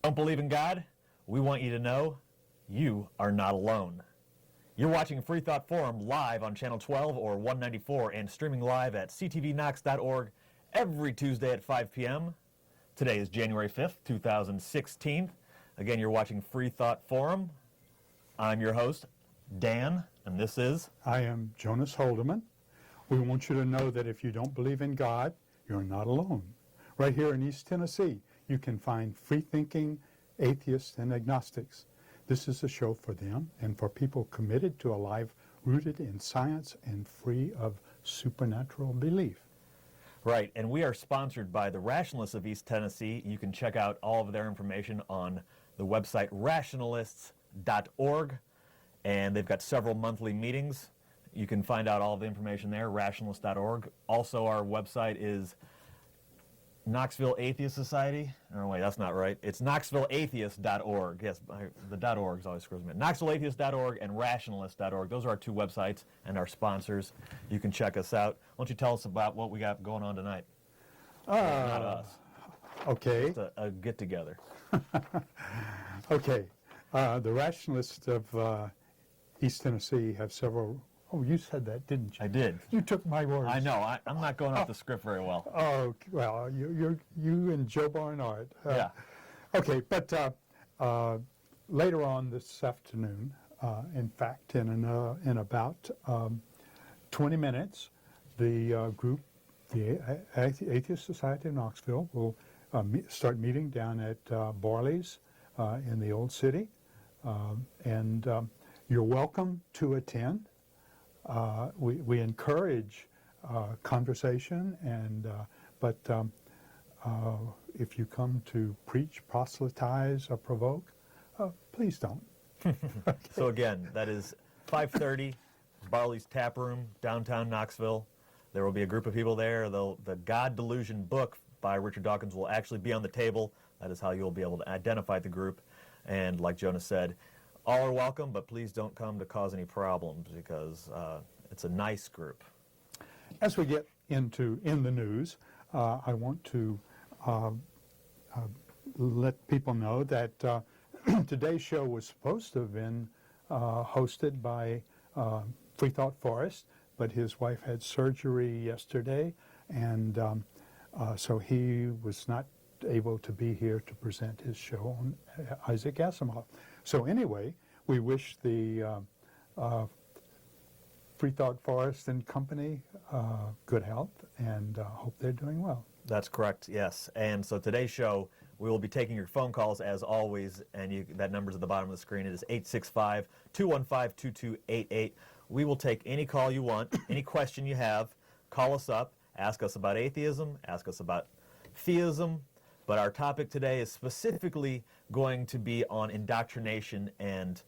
Don't believe in God? We want you to know you are not alone. You're watching Freethought Forum live on Channel 12 or 194 and streaming live at ctvknox.org every Tuesday at 5 p.m. Today is January 5th, 2016. Again, you're watching Freethought Forum. I'm your host, Dan, and this is... I am Jonas Holdeman. We want you to know that if you don't believe in God, you're not alone. Right here in East Tennessee, you can find free-thinking atheists and agnostics. This is a show for them and for people committed to a life rooted in science and free of supernatural belief. Right, and we are sponsored by the Rationalists of East Tennessee. You can check out all of their information on the website rationalists.org, and they've got several monthly meetings. You can find out all of the information there, rationalist.org. Also, our website is Knoxville Atheist Society. Oh, wait, that's not right. It's KnoxvilleAtheist.org. Yes, the .org always screws me. KnoxvilleAtheist.org and Rationalist.org. Those are our two websites and our sponsors. You can check us out. Why don't you tell us about what we got going on tonight? Not us. Okay. Just a get-together. Okay. The Rationalists of East Tennessee have several... Oh, you said that, didn't you? I did. You took my words. I know. I'm not going off the script very well. Oh, well, you and Joe Barnard. Yeah. Okay, but later on this afternoon, in fact, in about 20 minutes, the group, the Atheist Society of Knoxville, will start meeting down at Barley's in the Old City, and you're welcome to attend. We encourage conversation, but if you come to preach, proselytize, or provoke, please don't. Okay. So again, that is 5:30, Barley's Tap Room, downtown Knoxville. There will be a group of people there. The God Delusion book by Richard Dawkins will actually be on the table. That is how you'll be able to identify the group. And like Jonas said, all are welcome, but please don't come to cause any problems because it's a nice group. As we get in the news, I want to let people know that today's show was supposed to have been hosted by Freethought Forrest, but his wife had surgery yesterday, and so he was not able to be here to present his show on Isaac Asimov. So anyway, we wish the Freethought Forest and Company good health and hope they're doing well. That's correct, yes. And so today's show, we will be taking your phone calls as always, and that number's at the bottom of the screen. It is 865-215-2288. We will take any call you want, any question you have. Call us up, ask us about atheism, ask us about theism. But our topic today is specifically going to be on indoctrination and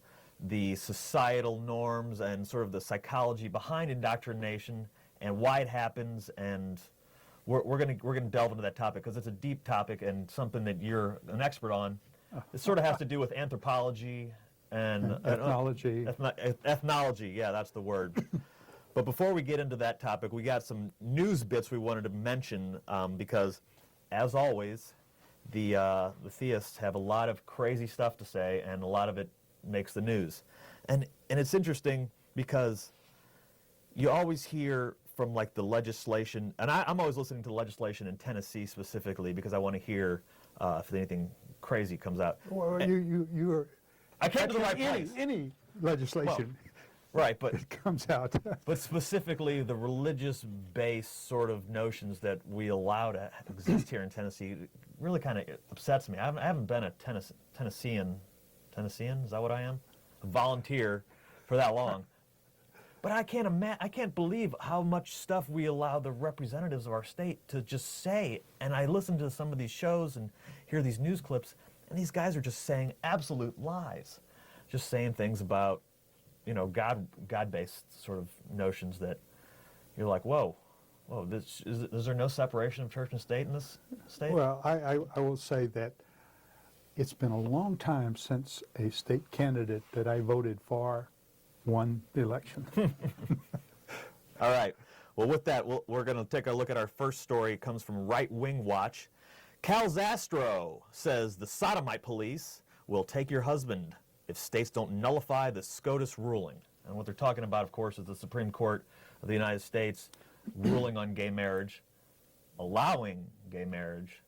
the societal norms and sort of the psychology behind indoctrination and why it happens. And we're going to delve into that topic because it's a deep topic and something that you're an expert on. It sort of has to do with anthropology and ethnology. Ethnology, yeah, that's the word. But before we get into that topic, we got some news bits we wanted to mention because, as always, the theists have a lot of crazy stuff to say, and a lot of it makes the news. And it's interesting because you always hear from like the legislation, and I'm always listening to the legislation in Tennessee specifically because I want to hear if anything crazy comes out. Well, you are... I came to the right place. Any legislation... Well, right, but it comes out. But specifically, the religious-based sort of notions that we allow to exist here in Tennessee really kind of upsets me. I haven't been a Tennessean, is that what I am? A volunteer for that long. But I can't believe how much stuff we allow the representatives of our state to just say. And I listen to some of these shows and hear these news clips, and these guys are just saying absolute lies, just saying things about, you know, God-based sort of notions that you're like, whoa, is there no separation of church and state in this state? Well, I will say that it's been a long time since a state candidate that I voted for won the election. All right. Well, with that, we're going to take a look at our first story. It comes from Right Wing Watch. Cal Zastro says the sodomite police will take your husband if states don't nullify the SCOTUS ruling. And what they're talking about, of course, is the Supreme Court of the United States ruling on gay marriage, allowing gay marriage.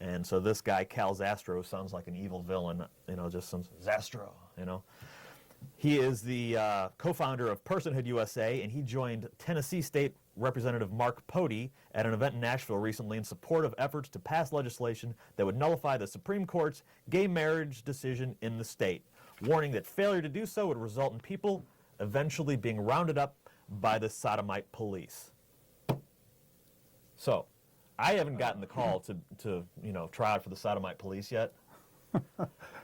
And so this guy, Cal Zastro, sounds like an evil villain, just some Zastro, He is the co-founder of Personhood USA, and he joined Tennessee State Representative Mark Pody at an event in Nashville recently in support of efforts to pass legislation that would nullify the Supreme Court's gay marriage decision in the state, warning that failure to do so would result in people eventually being rounded up by the sodomite police. So, I haven't gotten the call to try out for the sodomite police yet.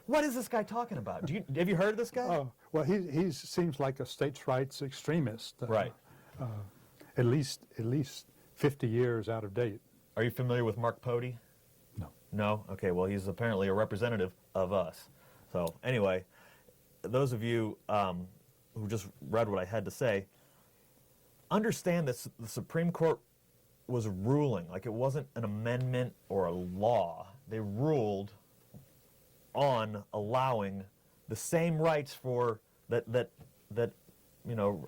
What is this guy talking about? Have you heard of this guy? Oh, well, he seems like a states' rights extremist. Right. At least 50 years out of date. Are you familiar with Mark Pody? No. No? Okay, well, he's apparently a representative of us. So, anyway, those of you who just read what I had to say, understand that the Supreme Court was ruling, like it wasn't an amendment or a law. They ruled on allowing the same rights for that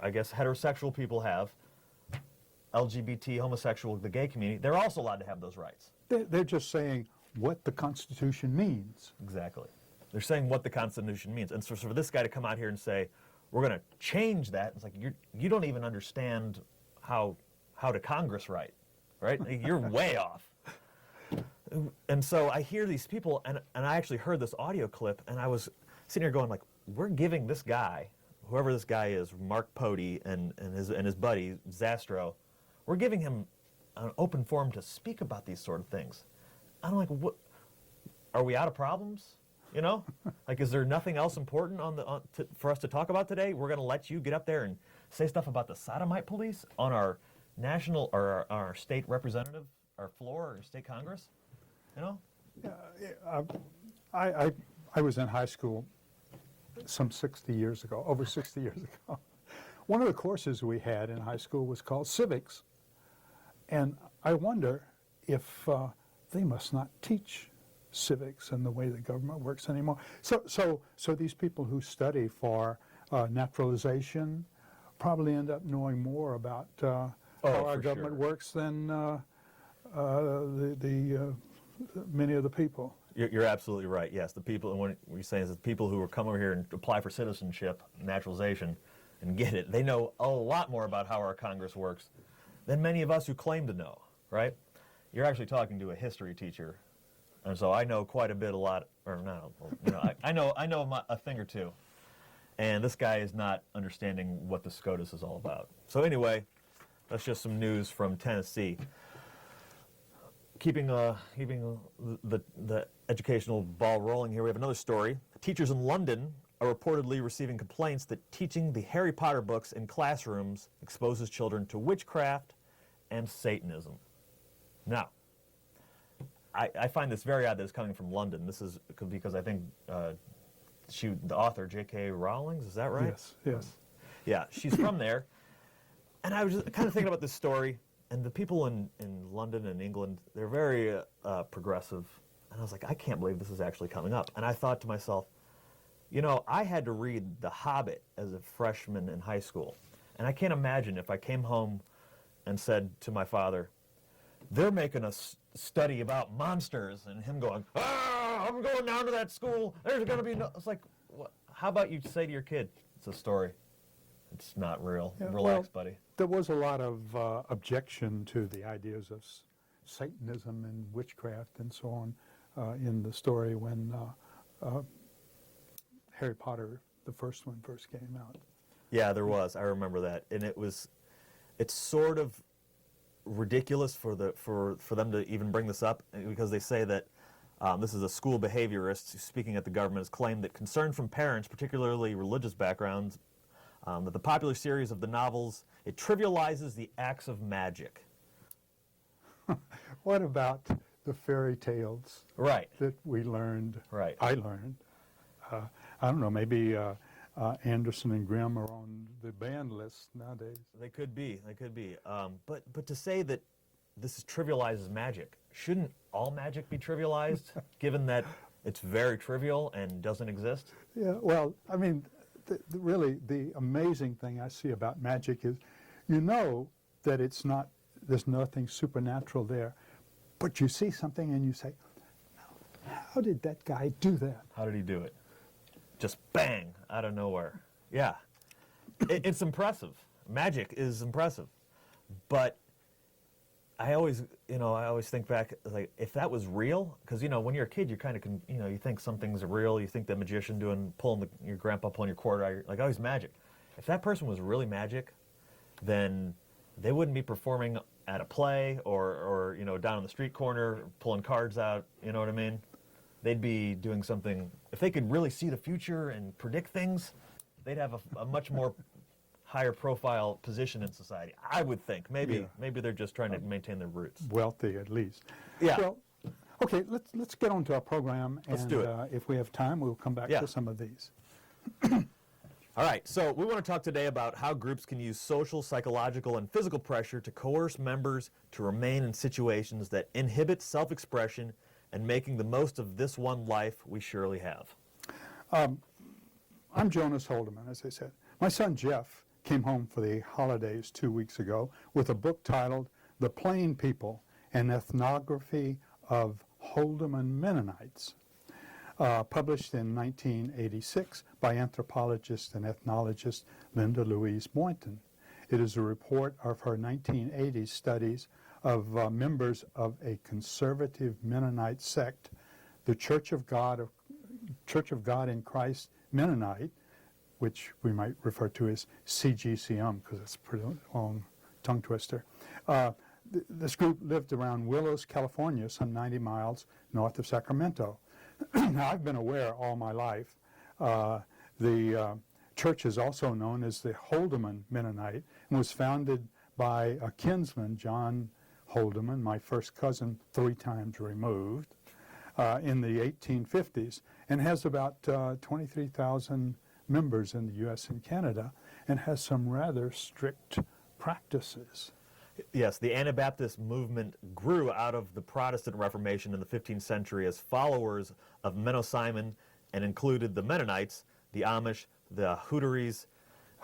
I guess heterosexual people have, LGBT, homosexual, the gay community. They're also allowed to have those rights. They're just saying what the Constitution means. Exactly. They're saying what the Constitution means. And so for this guy to come out here and say, we're going to change that, it's like you don't even understand how to Congress write, right? You're way off. And so I hear these people, and I actually heard this audio clip, and I was sitting here going like, we're giving this guy, whoever this guy is, Mark Pody and his buddy Zastro, we're giving him an open forum to speak about these sort of things. I'm like, what? Are we out of problems? Like, is there nothing else important for us to talk about today? We're going to let you get up there and say stuff about the sodomite police on our national or our state representative, our floor, or state Congress? I was in high school some 60 years ago, over 60 years ago. One of the courses we had in high school was called civics. And I wonder if they must not teach civics and the way the government works anymore. So these people who study for naturalization probably end up knowing more about how our government works than many of the people. You're absolutely right. Yes, the people, and what you're saying is the people who come over here and apply for citizenship, naturalization, and get it, they know a lot more about how our Congress works than many of us who claim to know, right? You're actually talking to a history teacher, and so I know quite a bit, I know a thing or two, and this guy is not understanding what the SCOTUS is all about. So anyway, that's just some news from Tennessee. Keeping the educational ball rolling here, we have another story. Teachers in London are reportedly receiving complaints that teaching the Harry Potter books in classrooms exposes children to witchcraft and Satanism. Now, I find this very odd that it's coming from London. This is because I think the author, J.K. Rowling, is that right? Yes. Yeah, she's from there. And I was just kind of thinking about this story. And the people in London and England, they're very progressive. And I was like, I can't believe this is actually coming up. And I thought to myself, I had to read The Hobbit as a freshman in high school. And I can't imagine if I came home and said to my father, they're making us study about monsters, and him going, I'm going down to that school. There's going to be no... It's like, what? How about you say to your kid, it's a story. It's not real. Yeah, Relax, buddy. There was a lot of objection to the ideas of Satanism and witchcraft and so on in the story when Harry Potter, the first one, first came out. Yeah, there was. I remember that, and it's sort of ridiculous for them to even bring this up, because they say that this is a school behaviorist speaking at the government has claimed that concern from parents, particularly religious backgrounds, that the popular series of the novels, it trivializes the acts of magic. What about the fairy tales Right. that we learned, Right. I learned? I don't know, maybe Anderson and Grimm are on the banned list nowadays. They could be. But to say that this is trivializes magic. Shouldn't all magic be trivialized, given that it's very trivial and doesn't exist? Yeah, well, I mean, really, the amazing thing I see about magic is, you know that it's not, there's nothing supernatural there, but you see something and you say, how did that guy do that? How did he do it? Just bang, out of nowhere. Yeah. It's impressive. Magic is impressive. But I always think back, like, if that was real, because, when you're a kid, you're kind of, you think some things are real. You think the magician your grandpa pulling your quarter out, you're like, oh, he's magic. If that person was really magic, then they wouldn't be performing at a play or down on the street corner pulling cards out, you know what I mean? They'd be doing something. If they could really see the future and predict things, they'd have a much more higher profile position in society, I would think. Maybe they're just trying to maintain their roots. Wealthy, at least. Yeah. Well, okay, let's get on to our program, and Let's do it. If we have time, we'll come back to some of these. All right, so we want to talk today about how groups can use social, psychological, and physical pressure to coerce members to remain in situations that inhibit self-expression and making the most of this one life we surely have. I'm Jonas Holdeman, as I said. My son Jeff came home for the holidays 2 weeks ago with a book titled The Plain People, an Ethnography of Holdeman Mennonites, published in 1986 by anthropologist and ethnologist Linda Louise Boynton. It is a report of her 1980s studies of members of a conservative Mennonite sect, the Church of God in Christ Mennonite, which we might refer to as CGCM because it's a pretty long tongue twister. This group lived around Willows, California, some 90 miles north of Sacramento. Now, I've been aware all my life. The church is also known as the Holdeman Mennonite and was founded by a kinsman, John Holdeman, my first cousin 3 times removed, in the 1850s, and has about 23,000 members in the U.S. and Canada, and has some rather strict practices. Yes, the Anabaptist movement grew out of the Protestant Reformation in the 15th century as followers of Menno Simon and included the Mennonites, the Amish, the Hutterites.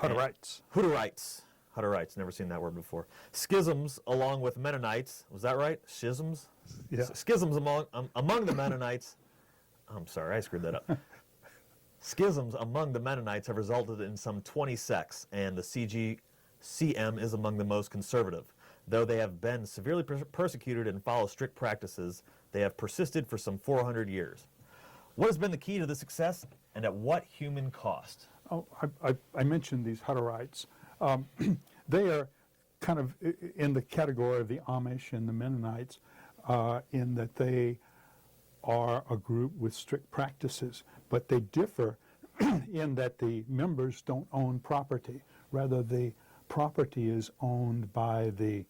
Hutterites, never seen that word before. Schisms along with Mennonites, was that right? Schisms? Yeah. Schisms among the Mennonites. I'm sorry, I screwed that up. Schisms among the Mennonites have resulted in some 20 sects, and the CGCM is among the most conservative. Though they have been severely persecuted and follow strict practices, they have persisted for some 400 years. What has been the key to the success, and at what human cost? Oh, I mentioned these Hutterites. They are kind of in the category of the Amish and the Mennonites in that they are a group with strict practices, but they differ in that the members don't own property. Rather, the property is owned by the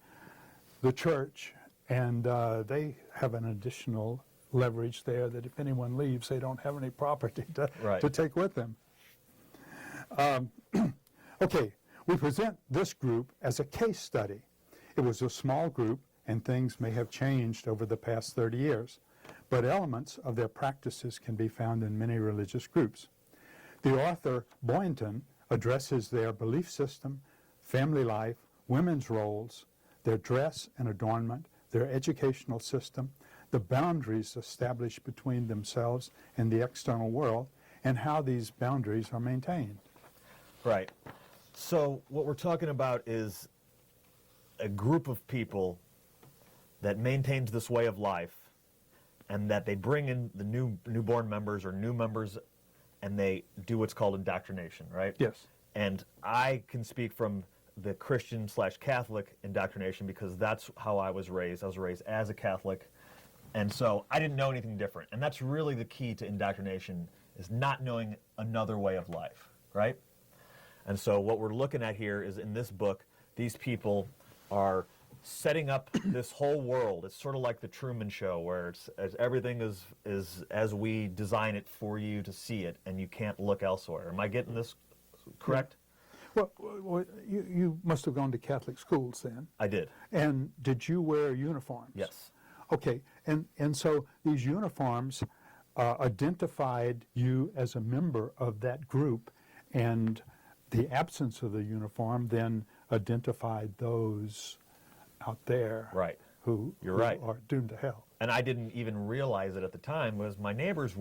church, and they have an additional leverage there that if anyone leaves, they don't have any property to take with them. Okay, we present this group as a case study. It was a small group, and things may have changed over the past 30 years, but elements of their practices can be found in many religious groups. The author, Boynton, addresses their belief system, family life, women's roles, their dress and adornment, their educational system, the boundaries established between themselves and the external world, and how these boundaries are maintained. Right. So what we're talking about is a group of people that maintains this way of life, and that they bring in the newborn members or new members, and they do what's called indoctrination, right? Yes. And I can speak from the Christian/Catholic indoctrination because that's how I was raised. I was raised as a Catholic, and so I didn't know anything different. And that's really the key to indoctrination, is not knowing another way of life, right? And so what we're looking at here is in this book, these people are setting up this whole world. It's sort of like the Truman Show, where everything is as we design it for you to see it, and you can't look elsewhere. Am I getting this correct? Well, you must have gone to Catholic schools then. I did. And did you wear uniforms? Yes. Okay, and so these uniforms identified you as a member of that group, and the absence of the uniform then identified those out there Right. who are doomed to hell. And I didn't even realize it at the time, was my neighbors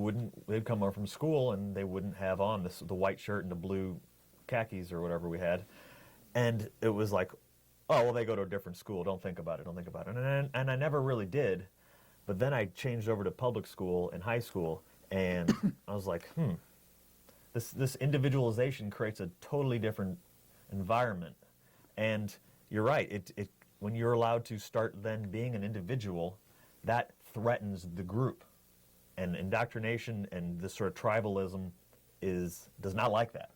they'd come over from school and they wouldn't have on the white shirt and the blue khakis or whatever we had. And it was like, oh, well, they go to a different school. Don't think about it. And I never really did. But then I changed over to public school in high school, and I was like, this individualization creates a totally different environment. And you're right. When you're allowed to start then being an individual, that threatens the group. And indoctrination and this sort of tribalism does not like that.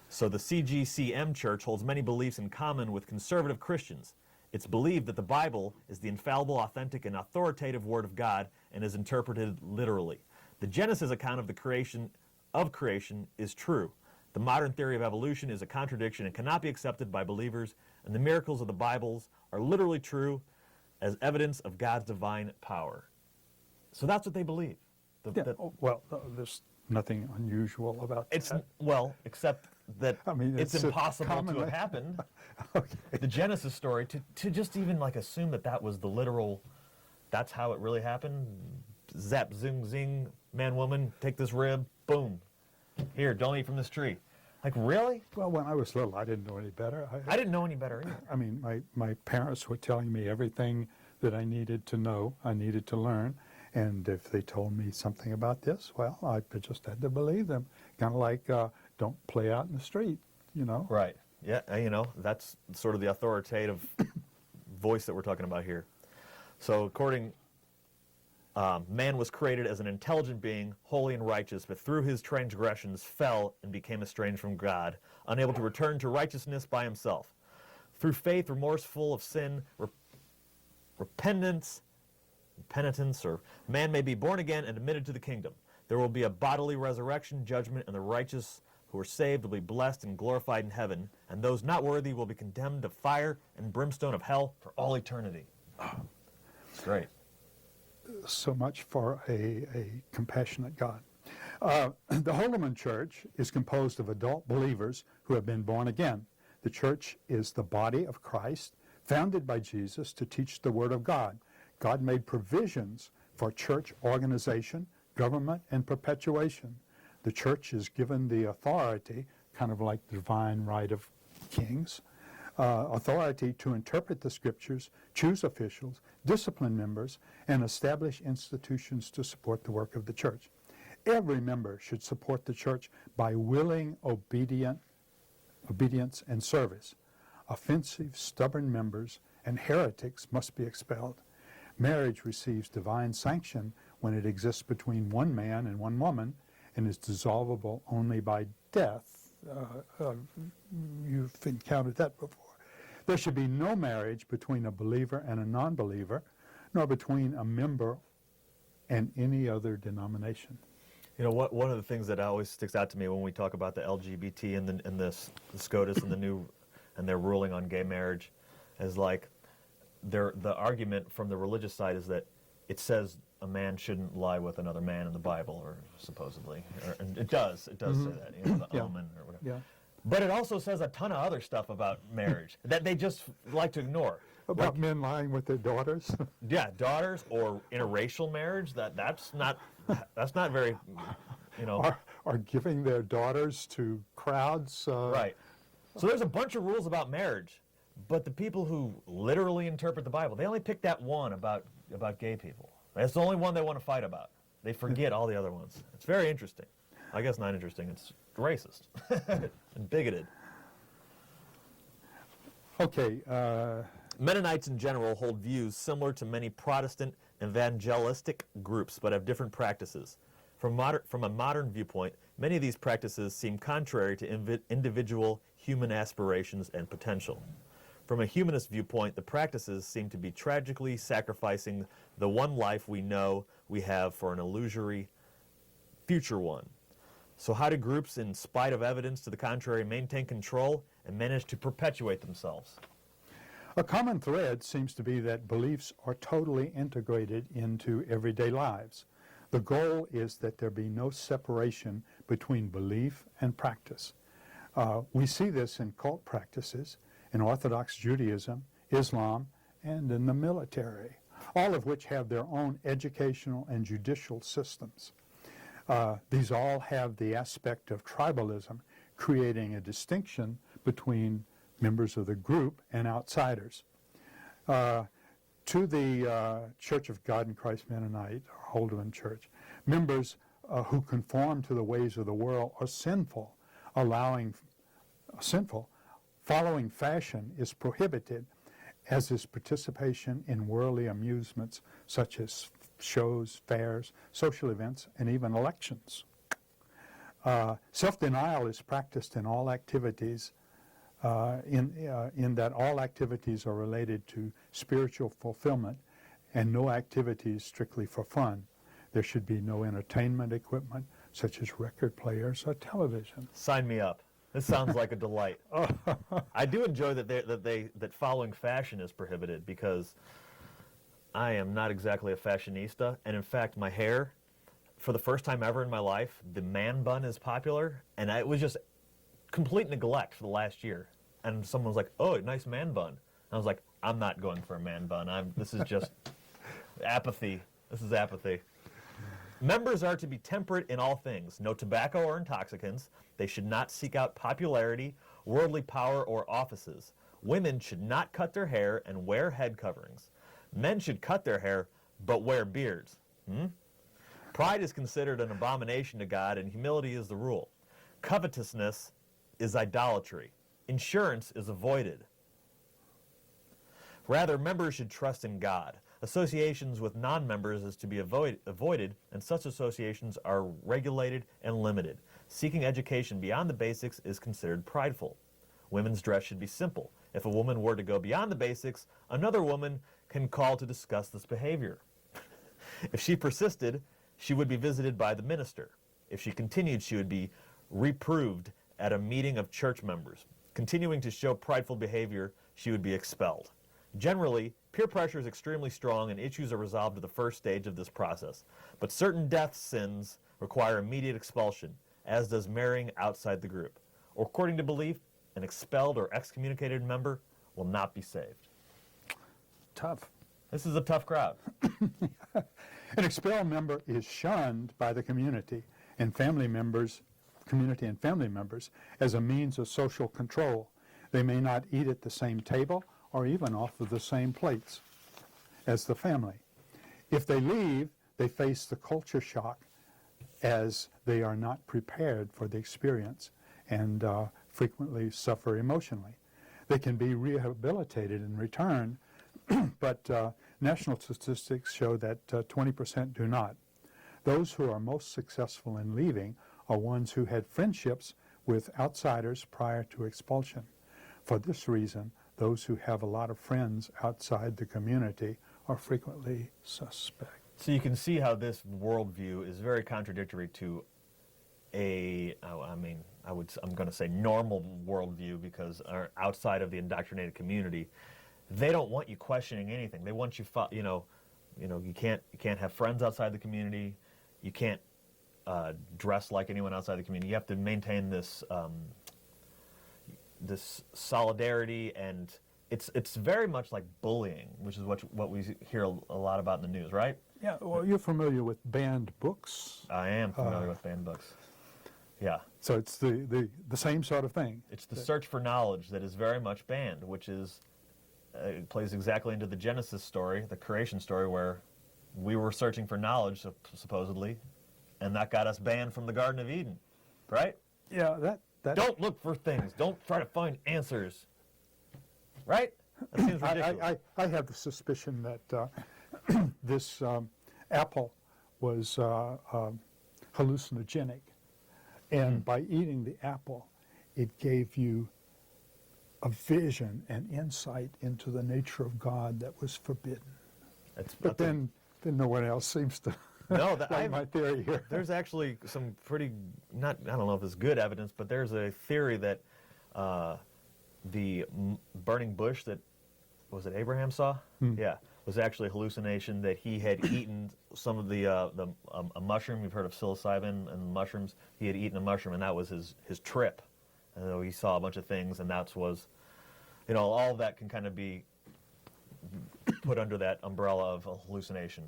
So the CGCM Church holds many beliefs in common with conservative Christians. It's believed that the Bible is the infallible, authentic, and authoritative Word of God and is interpreted literally. The Genesis account of the creation is true. The modern theory of evolution is a contradiction and cannot be accepted by believers, and the miracles of the Bibles are literally true as evidence of God's divine power. So that's what they believe. There's nothing unusual about that. Well, except that it's impossible to have Okay. happened. The Genesis story, to just even like assume that was the literal, that's how it really happened. Zap, zing, zing, man, woman, take this rib, boom. Here, don't eat from this tree. Like, really? Well, when I was little, I didn't know any better. I didn't know any better either. I mean, my parents were telling me everything that I needed to know, I needed to learn. And if they told me something about this, well, I just had to believe them. Kind of like, don't play out in the street, you know? Right. Yeah, that's sort of the authoritative voice that we're talking about here. So man was created as an intelligent being, holy and righteous, but through his transgressions fell and became estranged from God, unable to return to righteousness by himself. Through faith, remorseful of sin, penitence, or man may be born again and admitted to the kingdom. There will be a bodily resurrection, judgment, and the righteous who are saved will be blessed and glorified in heaven, and those not worthy will be condemned to fire and brimstone of hell for all eternity. It's great. So much for a compassionate God. The Holloman Church is composed of adult believers who have been born again. The church is the body of Christ, founded by Jesus to teach the Word of God. God made provisions for church organization, government, and perpetuation. The church is given the authority, kind of like the divine right of kings, authority to interpret the scriptures, choose officials, discipline members, and establish institutions to support the work of the church. Every member should support the church by willing obedience and service. Offensive, stubborn members and heretics must be expelled. Marriage receives divine sanction when it exists between one man and one woman and is dissolvable only by death. You've encountered that before. There should be no marriage between a believer and a non-believer, nor between a member and any other denomination. One of the things that always sticks out to me when we talk about the LGBT and the SCOTUS and their ruling on gay marriage is like the argument from the religious side is that it says a man shouldn't lie with another man in the Bible, or supposedly, and it does say that, the omen or whatever. Yeah. But it also says a ton of other stuff about marriage that they just like to ignore. About men lying with their daughters? Yeah, daughters or interracial marriage. That's not very, Are giving their daughters to crowds? Right. So there's a bunch of rules about marriage, but the people who literally interpret the Bible, they only pick that one about gay people. That's the only one they want to fight about. They forget all the other ones. It's very interesting. I guess not interesting. It's racist and bigoted. Okay. Mennonites in general hold views similar to many Protestant evangelistic groups, but have different practices. From a modern viewpoint, many of these practices seem contrary to individual human aspirations and potential. From a humanist viewpoint, the practices seem to be tragically sacrificing the one life we know we have for an illusory future one. So how do groups, in spite of evidence to the contrary, maintain control and manage to perpetuate themselves? A common thread seems to be that beliefs are totally integrated into everyday lives. The goal is that there be no separation between belief and practice. We see this in cult practices, in Orthodox Judaism, Islam, and in the military, all of which have their own educational and judicial systems. These all have the aspect of tribalism, creating a distinction between members of the group and outsiders. To the Church of God in Christ Mennonite, or Holderman Church, members who conform to the ways of the world are sinful. Following fashion is prohibited, as is participation in worldly amusements such as shows, fairs, social events, and even elections. Self-denial is practiced in all activities, in that all activities are related to spiritual fulfillment and no activities strictly for fun. There should be no entertainment equipment such as record players or television. Sign me up. This sounds like a delight. I do enjoy that following fashion is prohibited, because I am not exactly a fashionista, and in fact my hair, for the first time ever in my life, the man bun is popular, and it was just complete neglect for the last year. And someone was like, "Oh, nice man bun." And I was like, "I'm not going for a man bun. This is just apathy. This is apathy." Members are to be temperate in all things, no tobacco or intoxicants. They should not seek out popularity, worldly power, or offices. Women should not cut their hair and wear head coverings. Men should cut their hair, but wear beards. Pride is considered an abomination to God, and humility is the rule. Covetousness is idolatry. Insurance is avoided. Rather, members should trust in God. Associations with non-members is to be avoided, and such associations are regulated and limited. Seeking education beyond the basics is considered prideful. Women's dress should be simple. If a woman were to go beyond the basics, another woman can call to discuss this behavior. If she persisted, she would be visited by the minister. If she continued, she would be reproved at a meeting of church members. Continuing to show prideful behavior, she would be expelled. Generally, peer pressure is extremely strong, and issues are resolved at the first stage of this process. But certain death sins require immediate expulsion, as does marrying outside the group. Or according to belief, an expelled or excommunicated member will not be saved. Tough. This is a tough crowd. An expelled member is shunned by the community and family members as a means of social control. They may not eat at the same table or even off of the same plates as the family. If they leave, they face the culture shock, as they are not prepared for the experience and frequently suffer emotionally. They can be rehabilitated in return, but national statistics show that 20% do not. Those who are most successful in leaving are ones who had friendships with outsiders prior to expulsion. For this reason, those who have a lot of friends outside the community are frequently suspect. So you can see how this worldview is very contradictory to I'm going to say normal worldview, because outside of the indoctrinated community, they don't want you questioning anything. They want you, you can't have friends outside the community. You can't dress like anyone outside the community. You have to maintain this this solidarity, and it's very much like bullying, which is what we hear a lot about in the news, right? Yeah, well, you're familiar with banned books. I am familiar with banned books. Yeah. So it's the same sort of thing. It's the search for knowledge that is very much banned, which is it plays exactly into the Genesis story, the creation story, where we were searching for knowledge, supposedly, and that got us banned from the Garden of Eden, right? Yeah, that Don't look for things. Don't try to find answers. Right? That seems ridiculous. I have the suspicion that this apple was hallucinogenic, and by eating the apple, it gave you a vision and insight into the nature of God that was forbidden. But then no one else seems to No, that, like my theory here. there's actually some pretty, not, I don't know if it's good evidence, but there's a theory that the burning bush that, was it Abraham saw? Yeah, was actually a hallucination, that he had eaten some of a mushroom. You've heard of psilocybin and mushrooms. He had eaten a mushroom, and that was his trip. And so he saw a bunch of things, and that was, all of that can kind of be put under that umbrella of a hallucination.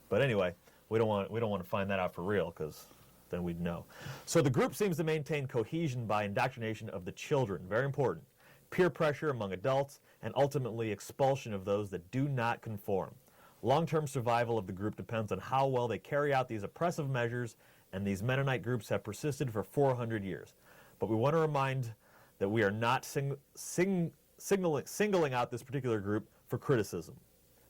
But anyway, we don't want to find that out for real, because then we'd know. So the group seems to maintain cohesion by indoctrination of the children. Very important. Peer pressure among adults, and ultimately expulsion of those that do not conform. Long-term survival of the group depends on how well they carry out these oppressive measures, and these Mennonite groups have persisted for 400 years. But we want to remind that we are not singling out this particular group for criticism,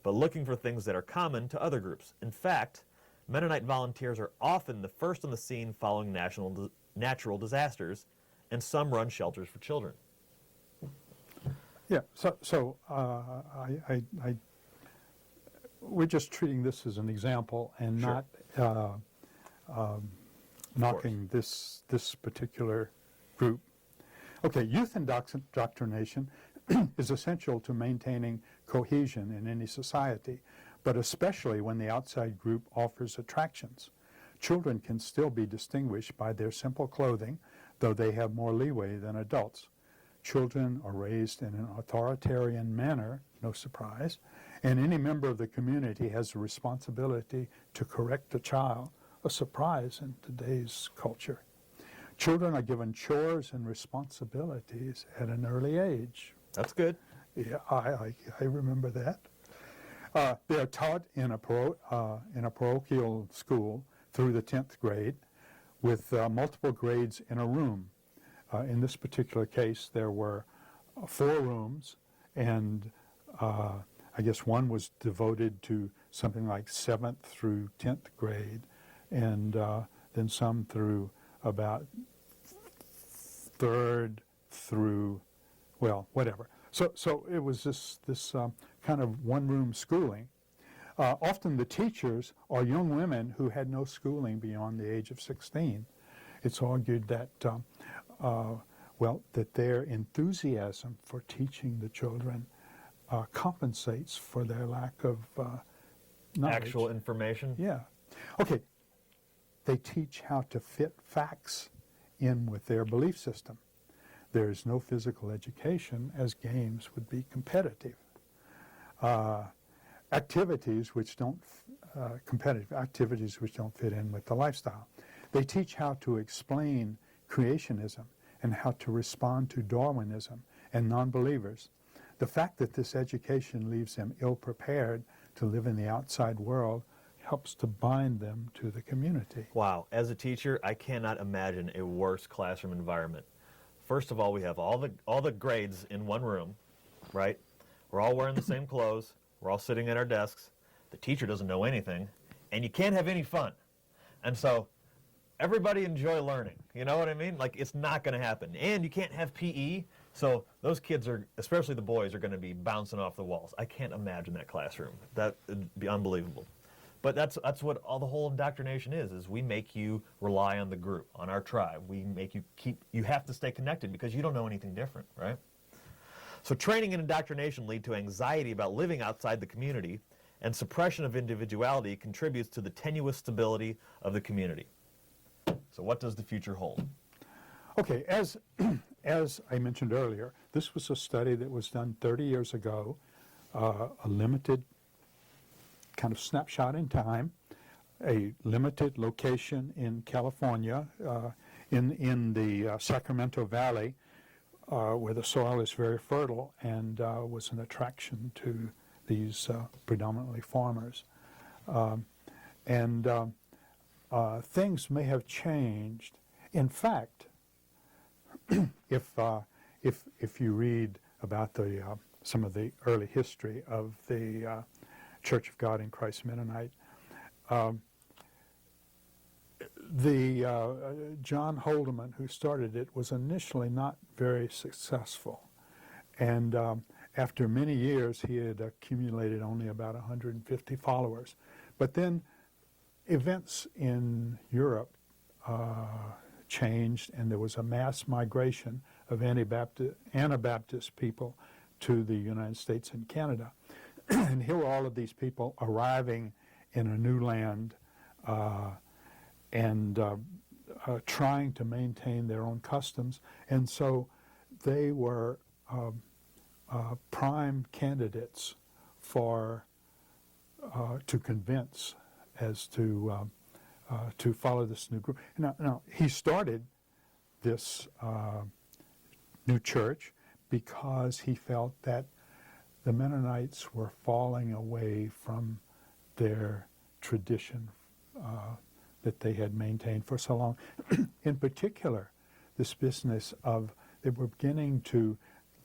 but looking for things that are common to other groups. In fact, Mennonite volunteers are often the first on the scene following natural disasters, and some run shelters for children. Yeah, so we're just treating this as an example and Sure. not knocking this particular group. Okay, youth indoctrination is essential to maintaining cohesion in any society, but especially when the outside group offers attractions. Children can still be distinguished by their simple clothing, though they have more leeway than adults. Children are raised in an authoritarian manner, no surprise, and any member of the community has a responsibility to correct a child, a surprise in today's culture. Children are given chores and responsibilities at an early age. That's good. Yeah, I remember that. They are taught in a parochial school through the 10th grade, with multiple grades in a room. In this particular case, there were 4 rooms, and I guess one was devoted to something like 7th through 10th grade, and then some through about 3rd through, well, whatever. So it was this kind of one-room schooling. Often the teachers are young women who had no schooling beyond the age of 16. It's argued that that their enthusiasm for teaching the children compensates for their lack of knowledge. Actual information? Yeah. Okay. They teach how to fit facts in with their belief system. There is no physical education, as games would be competitive. Activities which don't, competitive activities which don't fit in with the lifestyle. They teach how to explain creationism and how to respond to Darwinism and non-believers. The fact that this education leaves them ill-prepared to live in the outside world helps to bind them to the community. Wow. As a teacher, I cannot imagine a worse classroom environment. First of all, we have all the grades in one room, right? We're all wearing the same clothes. We're all sitting at our desks. The teacher doesn't know anything, and you can't have any fun. And so everybody enjoy learning. You know what I mean? Like, it's not going to happen. And you can't have PE, so those kids are, especially the boys, are going to be bouncing off the walls. I can't imagine that classroom. That would be unbelievable. But that's what all the whole indoctrination is we make you rely on the group, on our tribe. We make you you have to stay connected because you don't know anything different, right? So training and indoctrination lead to anxiety about living outside the community, and suppression of individuality contributes to the tenuous stability of the community. So what does the future hold? Okay, as I mentioned earlier, this was a study that was done 30 years ago, a limited kind of snapshot in time, a limited location in California, in the Sacramento Valley, where the soil is very fertile and was an attraction to these predominantly farmers. Things may have changed. In fact, if you read about some of the early history of the Church of God in Christ Mennonite, John Holdeman, who started it, was initially not very successful, and after many years he had accumulated only about 150 followers. But then events in Europe changed, and there was a mass migration of Anabaptist people to the United States and Canada. And here were all of these people arriving in a new land and trying to maintain their own customs. And so they were prime candidates for to convince as to follow this new group. Now he started this new church because he felt that the Mennonites were falling away from their tradition that they had maintained for so long. In particular, this business of they were beginning to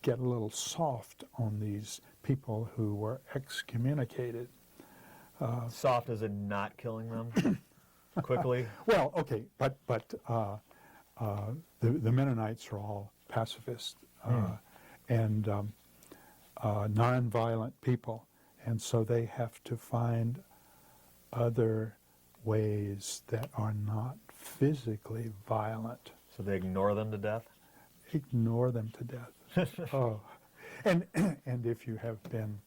get a little soft on these people who were excommunicated. Soft as in not killing them quickly? Well, okay, but the Mennonites are all pacifist and nonviolent people, and so they have to find other ways that are not physically violent. So they ignore them to death? Ignore them to death. Oh, and if you have been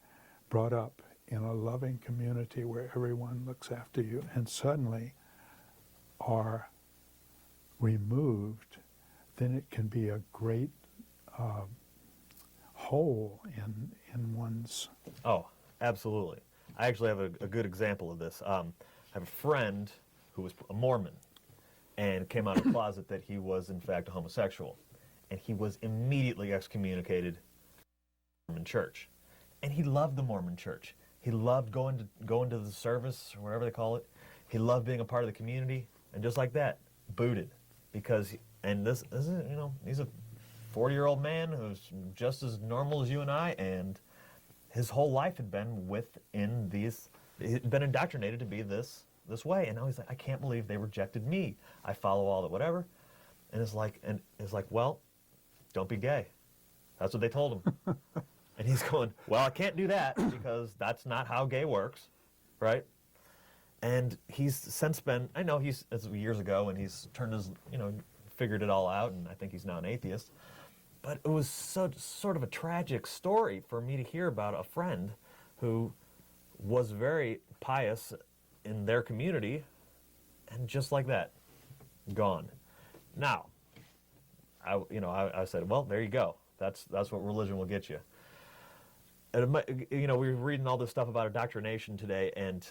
brought up in a loving community where everyone looks after you and suddenly are removed, then it can be a great hole in one's... Oh, absolutely. I actually have a good example of this. I have a friend who was a Mormon and came out of the closet that he was in fact a homosexual. And he was immediately excommunicated from the Mormon church. And he loved the Mormon church. He loved going to the service, or whatever they call it. He loved being a part of the community. And just like that, booted. Because, and this is, you know, he's a 40-year-old man who's just as normal as you and I, and his whole life had been within these, he'd been indoctrinated to be this way. And now he's like, I can't believe they rejected me. I follow all that, whatever. And it's like, well, don't be gay. That's what they told him. And he's going, well, I can't do that because that's not how gay works, right? And he's since been, I know it's years ago, and he's turned his, figured it all out, and I think he's now an atheist. But it was sort of a tragic story for me to hear about a friend who was very pious in their community, and just like that, gone. Now, I said, well, there you go. That's what religion will get you. And, we were reading all this stuff about indoctrination today, and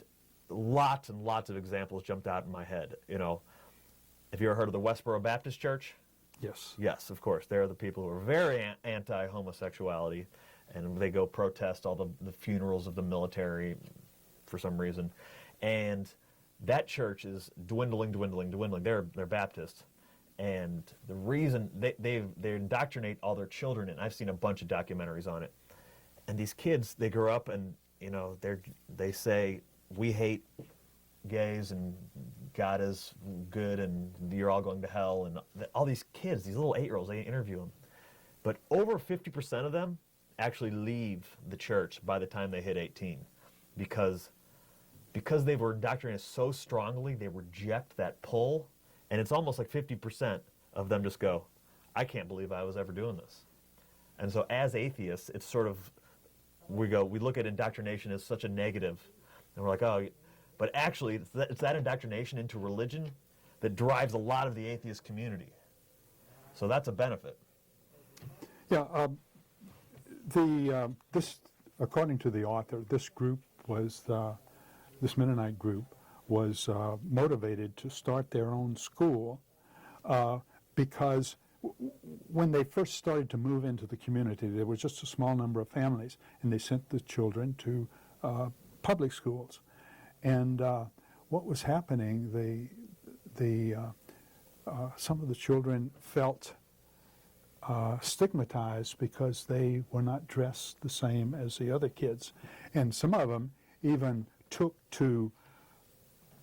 lots and lots of examples jumped out in my head. Have you ever heard of the Westboro Baptist Church? Yes. Yes, of course. They're the people who are very anti-homosexuality, and they go protest all the funerals of the military for some reason. And that church is dwindling. They're Baptist. And the reason they indoctrinate all their children, and I've seen a bunch of documentaries on it. And these kids, they grow up and they say, we hate gays and God is good and you're all going to hell, and all these kids, these little 8-year-olds, they interview them. But over 50% of them actually leave the church by the time they hit 18 because they were indoctrinated so strongly, they reject that pull. And it's almost like 50% of them just go, I can't believe I was ever doing this. And so as atheists, it's sort of, we look at indoctrination as such a negative. And we're like, oh, but actually it's that indoctrination into religion that drives a lot of the atheist community. So that's a benefit. Yeah, this, according to the author, this group was, this Mennonite group was motivated to start their own school because when they first started to move into the community, there was just a small number of families, and they sent the children to public schools. And what was happening, some of the children felt stigmatized because they were not dressed the same as the other kids. And some of them even took to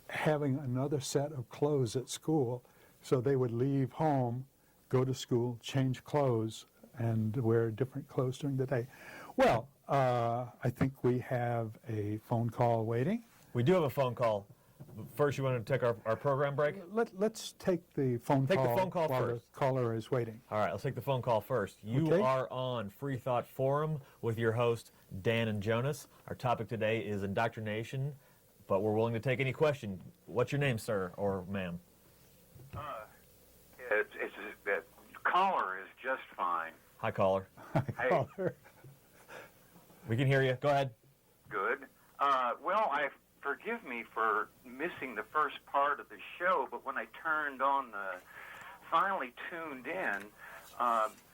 having another set of clothes at school, so they would leave home, go to school, change clothes, and wear different clothes during the day. Well, I think we have a phone call waiting. We do have a phone call. First, you want to take our program break? Let's take the phone Take the call phone call while first. the caller is waiting. All right, let's take the phone call first. You Okay. are on Freethought Forum with your host, Dan and Jonas. Our topic today is indoctrination, but we're willing to take any question. What's your name, sir or ma'am? The caller is just fine. Hi, caller. Hey, Caller. We can hear you. Go ahead. good. Well, forgive me for missing the first part of the show, but when I finally tuned in,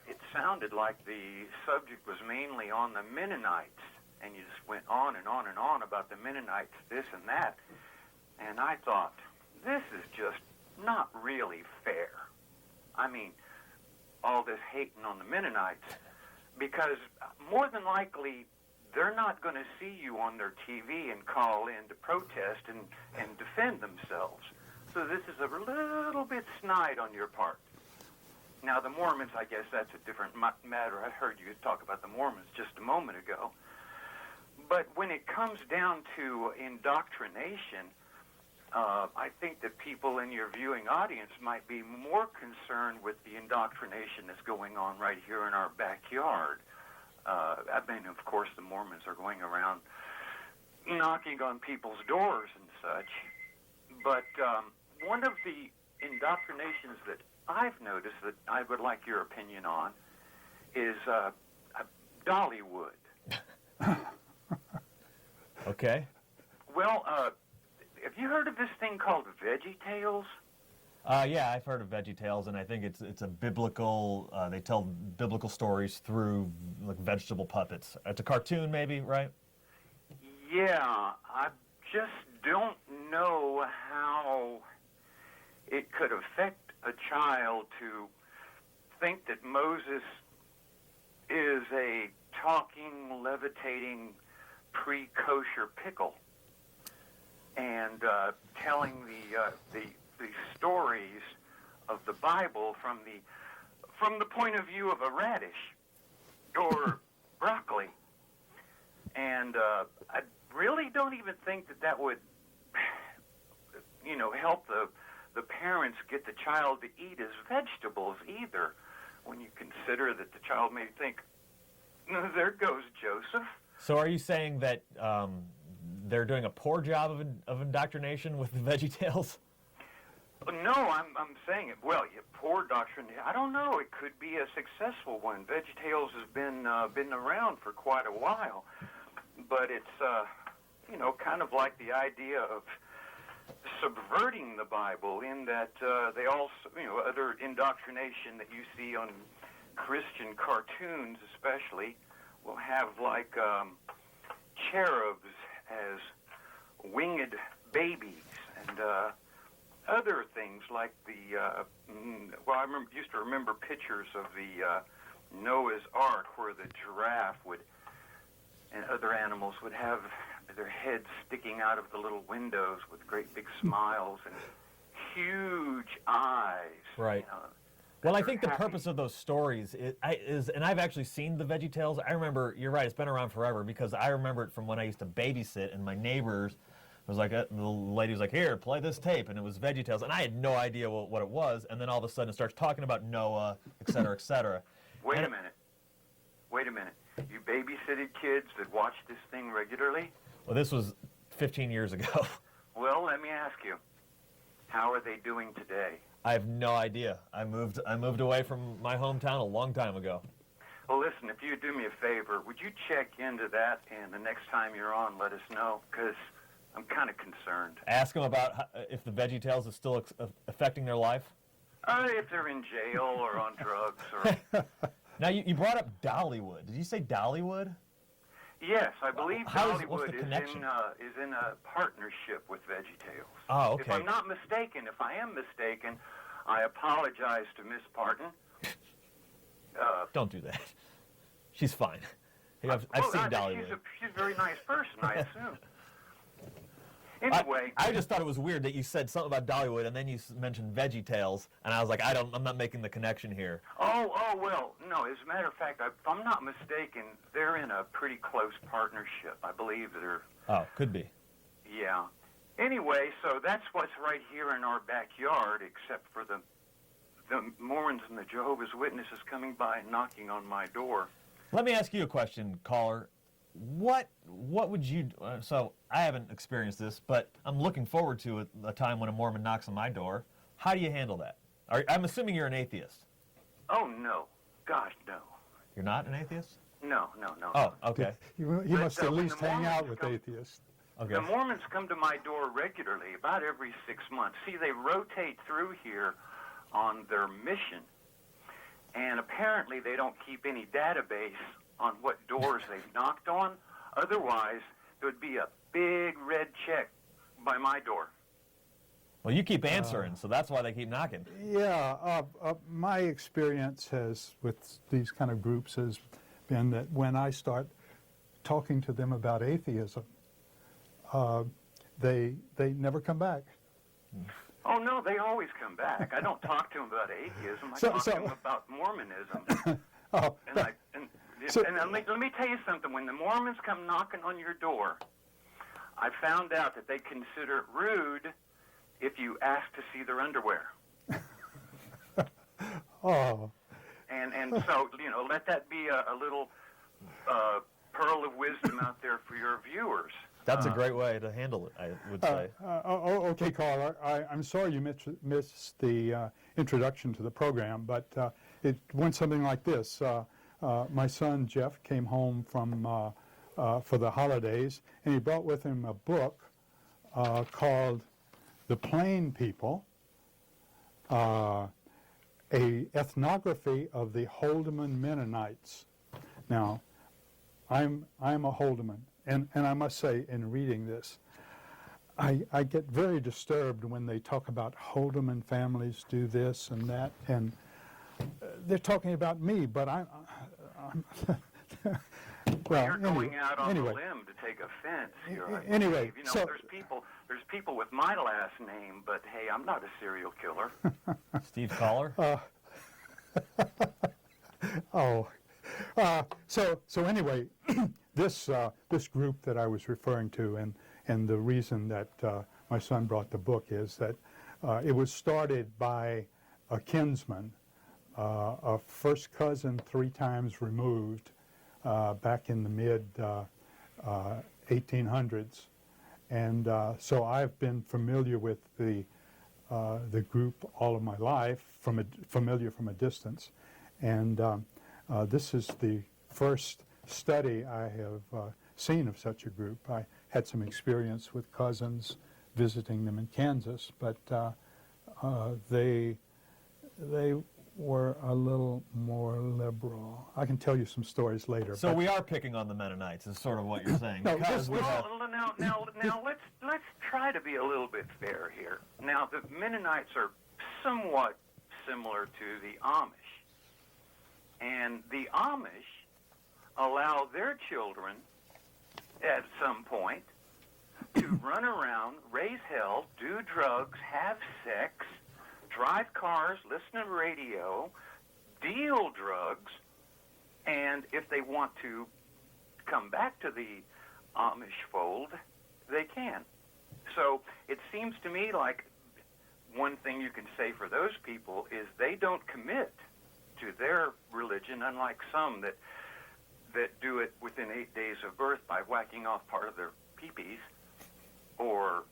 it sounded like the subject was mainly on the Mennonites, and you just went on and on and on about the Mennonites, this and that, and I thought, this is just not really fair. I mean, all this hating on the Mennonites, because more than likely they're not going to see you on their TV and call in to protest and defend themselves. So this is a little bit snide on your part. Now, the Mormons, I guess that's a different matter. I heard you talk about the Mormons just a moment ago. But when it comes down to indoctrination, I think that people in your viewing audience might be more concerned with the indoctrination that's going on right here in our backyard. I mean, of course, the Mormons are going around knocking on people's doors and such. But one of the indoctrinations that I've noticed that I would like your opinion on is Dollywood. Okay. Well, have you heard of this thing called VeggieTales? Yeah, I've heard of VeggieTales, and I think it's a biblical. They tell biblical stories through like vegetable puppets. It's a cartoon, maybe, right? Yeah, I just don't know how it could affect a child to think that Moses is a talking, levitating, pre-kosher pickle, and telling the stories of the Bible from the point of view of a radish or broccoli. And I really don't even think that would, help the parents get the child to eat as vegetables either, when you consider that the child may think, there goes Joseph. So are you saying that they're doing a poor job of indoctrination with the VeggieTales? No, I'm saying it. Well, poor doctrine. I don't know. It could be a successful one. VeggieTales has been around for quite a while, but it's kind of like the idea of subverting the Bible in that they also other indoctrination that you see on Christian cartoons especially will have like cherubs as winged babies and other things like I used to remember pictures of the Noah's Ark where the giraffe and other animals would have their heads sticking out of the little windows with great big smiles and huge eyes. Right. Well, I think the purpose of those stories is, and I've actually seen the VeggieTales. I remember, you're right, it's been around forever because I remember it from when I used to babysit, and my neighbors was like, the lady was like, here, play this tape, and it was VeggieTales, and I had no idea what it was, and then all of a sudden it starts talking about Noah, et cetera, et cetera. Wait a minute. You babysitted kids that watch this thing regularly? Well, this was 15 years ago. Well, let me ask you, how are they doing today? I have no idea. I moved away from my hometown a long time ago. Well, listen, if you'd do me a favor, would you check into that, and the next time you're on, let us know, because I'm kind of concerned. Ask them about if the VeggieTales is still affecting their life. If they're in jail or on drugs or... Now, you brought up Dollywood. Did you say Dollywood? Yes, I believe what's Dollywood the is connection? in a partnership with VeggieTales. Oh, okay. If I'm not mistaken, if I am mistaken, I apologize to Miss Parton. Don't do that. She's fine. I've seen Dollywood. She's a very nice person, I assume. Anyway, I just thought it was weird that you said something about Dollywood and then you mentioned VeggieTales, and I was like, I'm not making the connection here. Oh, well, no, as a matter of fact, if I'm not mistaken, they're in a pretty close partnership. I believe they're... Oh, could be. Yeah. Anyway, so that's what's right here in our backyard, except for the Mormons and the Jehovah's Witnesses coming by and knocking on my door. Let me ask you a question, caller. What would you? So I haven't experienced this, but I'm looking forward to a time when a Mormon knocks on my door. How do you handle that? I'm assuming you're an atheist. Oh no, gosh no. You're not an atheist? No. Oh, okay. You But, must at when least the hang out Mormons with come- atheists. Okay. The Mormons come to my door regularly, about every 6 months. See, they rotate through here on their mission, and apparently they don't keep any database on what doors they've knocked on. Otherwise, there would be a big red check by my door. Well, you keep answering, so that's why they keep knocking. Yeah, my experience with these kind of groups has been that when I start talking to them about atheism, they never come back. Oh, no, they always come back. I don't talk to them about atheism. I So- talk so- to them about Mormonism. Oh, And let me tell you something. When the Mormons come knocking on your door, I found out that they consider it rude if you ask to see their underwear. oh, And so, let that be a little pearl of wisdom out there for your viewers. That's a great way to handle it, I would say. okay, caller. I'm sorry you missed the introduction to the program, but it went something like this. My son Jeff came home from for the holidays, and he brought with him a book called "The Plain People," a ethnography of the Holdeman Mennonites. Now, I'm a Holdeman, and I must say, in reading this, I get very disturbed when they talk about Holdeman families do this and that, and they're talking about me, but I'm well, You're going out on anyway. a limb to take offense here. I Anyway, believe. so- there's people with my last name, but hey, I'm not a serial killer. Steve Caller? So anyway, this group that I was referring to, and the reason that my son brought the book is that it was started by a kinsman, a first cousin 3 times removed, back in the mid 1800s, and so I've been familiar with the group all of my life, familiar from a distance, and this is the first study I have seen of such a group. I had some experience with cousins visiting them in Kansas, but they were a little more liberal. I can tell you some stories later. So but- we are picking on the Mennonites, is sort of what you're saying. No, because we have, Well, now let's try to be a little bit fair here. Now, the Mennonites are somewhat similar to the Amish, and the Amish allow their children at some point to run around, raise hell, do drugs, have sex, drive cars, listen to radio, deal drugs, and if they want to come back to the Amish fold, they can. So it seems to me like one thing you can say for those people is they don't commit to their religion, unlike some that do it within 8 days of birth by whacking off part of their peepees or,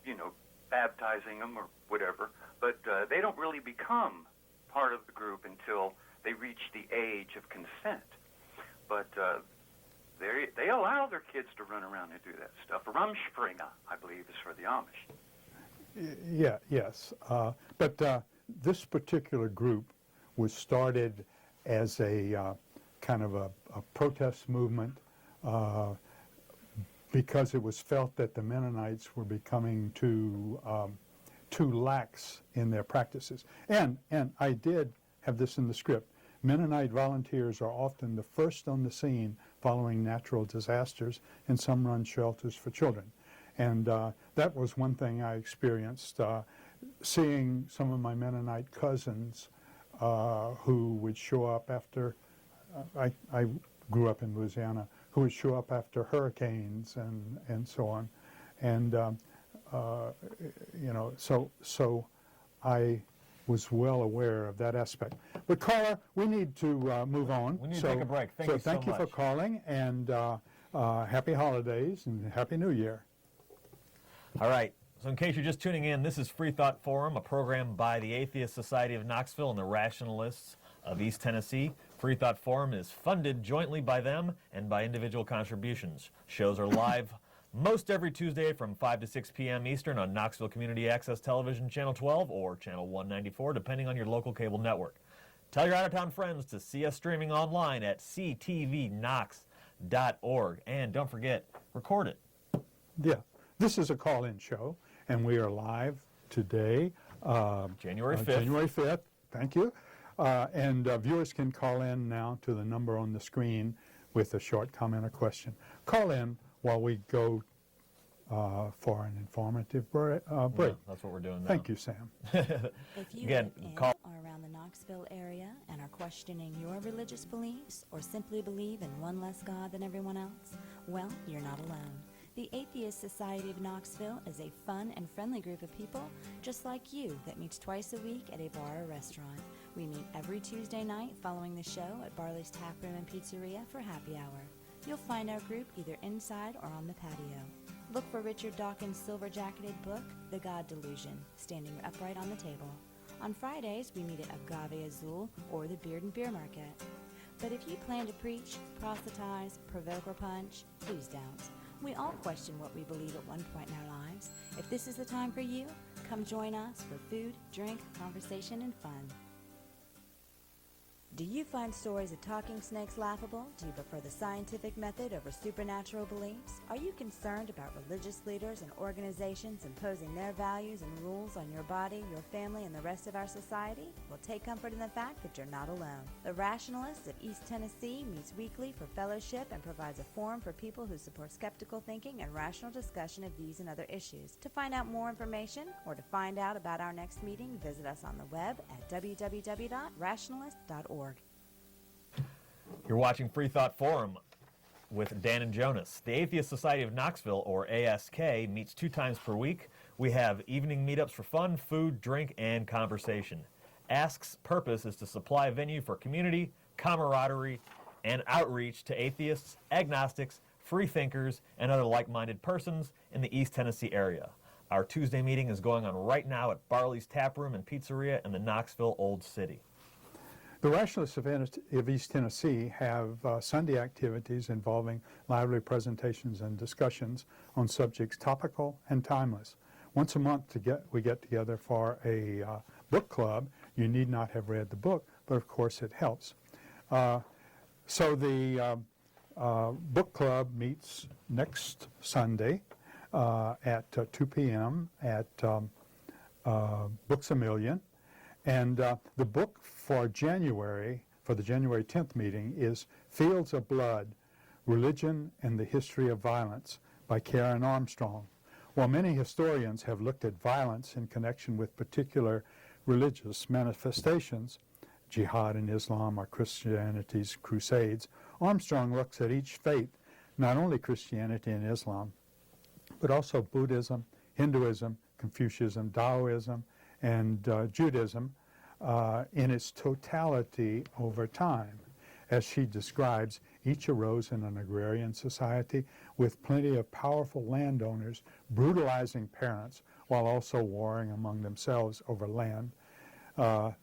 baptizing them or whatever. But they don't really become part of the group until they reach the age of consent. But they allow their kids to run around and do that stuff. Rumspringa, I believe, is for the Amish. Yes. But this particular group was started as a kind of a protest movement because it was felt that the Mennonites were becoming too lax in their practices. And I did have this in the script. Mennonite volunteers are often the first on the scene following natural disasters, and some run shelters for children. And that was one thing I experienced, seeing some of my Mennonite cousins who would show up after, I grew up in Louisiana, who would show up after hurricanes and so on. And so I was well aware of that aspect. But caller, we need to move on. We need to take a break. Thank you so thank you for much. calling, and happy holidays and happy New Year. All right. So in case you're just tuning in, this is Freethought Forum, a program by the Atheist Society of Knoxville and the Rationalists of East Tennessee. Freethought Forum is funded jointly by them and by individual contributions. Shows are live most every Tuesday from 5 to 6 p.m. Eastern on Knoxville Community Access Television Channel 12 or Channel 194, depending on your local cable network. Tell your out-of-town friends to see us streaming online at ctvknox.org. And don't forget, record it. Yeah, this is a call-in show, and we are live today, January 5th. January 5th, thank you. And viewers can call in now to the number on the screen with a short comment or question. Call in while we go for an informative break. Yeah, that's what we're doing now. Thank you, Sam. If you Again, live in call- or around the Knoxville area and are questioning your religious beliefs or simply believe in one less God than everyone else, well, you're not alone. The Atheist Society of Knoxville is a fun and friendly group of people just like you that meets twice a week at a bar or restaurant. We meet every Tuesday night following the show at Barley's Tap Room and Pizzeria for happy hour. You'll find our group either inside or on the patio. Look for Richard Dawkins' silver-jacketed book, The God Delusion, standing upright on the table. On Fridays, we meet at Agave Azul or the Beard and Beer Market. But if you plan to preach, proselytize, provoke, or punch, please don't. We all question what we believe at one point in our lives. If this is the time for you, come join us for food, drink, conversation, and fun. Do you find stories of talking snakes laughable? Do you prefer the scientific method over supernatural beliefs? Are you concerned about religious leaders and organizations imposing their values and rules on your body, your family, and the rest of our society? Well, take comfort in the fact that you're not alone. The Rationalists of East Tennessee meets weekly for fellowship and provides a forum for people who support skeptical thinking and rational discussion of these and other issues. To find out more information or to find out about our next meeting, visit us on the web at www.rationalist.org. You're watching Freethought Forum with Dan and Jonas. The Atheist Society of Knoxville, or ASK, meets 2 times per week. We have evening meetups for fun, food, drink, and conversation. ASK's purpose is to supply a venue for community, camaraderie, and outreach to atheists, agnostics, free thinkers, and other like-minded persons in the East Tennessee area. Our Tuesday meeting is going on right now at Barley's Tap Room and Pizzeria in the Knoxville Old City. The Rationalists of East Tennessee have Sunday activities involving lively presentations and discussions on subjects topical and timeless. Once a month we get together for a book club. You need not have read the book, but of course it helps. So the book club meets next Sunday at 2 p.m. at Books A Million. And the book for the January 10th meeting is Fields of Blood, Religion and the History of Violence by Karen Armstrong. While many historians have looked at violence in connection with particular religious manifestations, jihad in Islam or Christianity's crusades, Armstrong looks at each faith, not only Christianity and Islam, but also Buddhism, Hinduism, Confucianism, Taoism, and Judaism in its totality over time. As she describes, each arose in an agrarian society with plenty of powerful landowners brutalizing parents while also warring among themselves over land,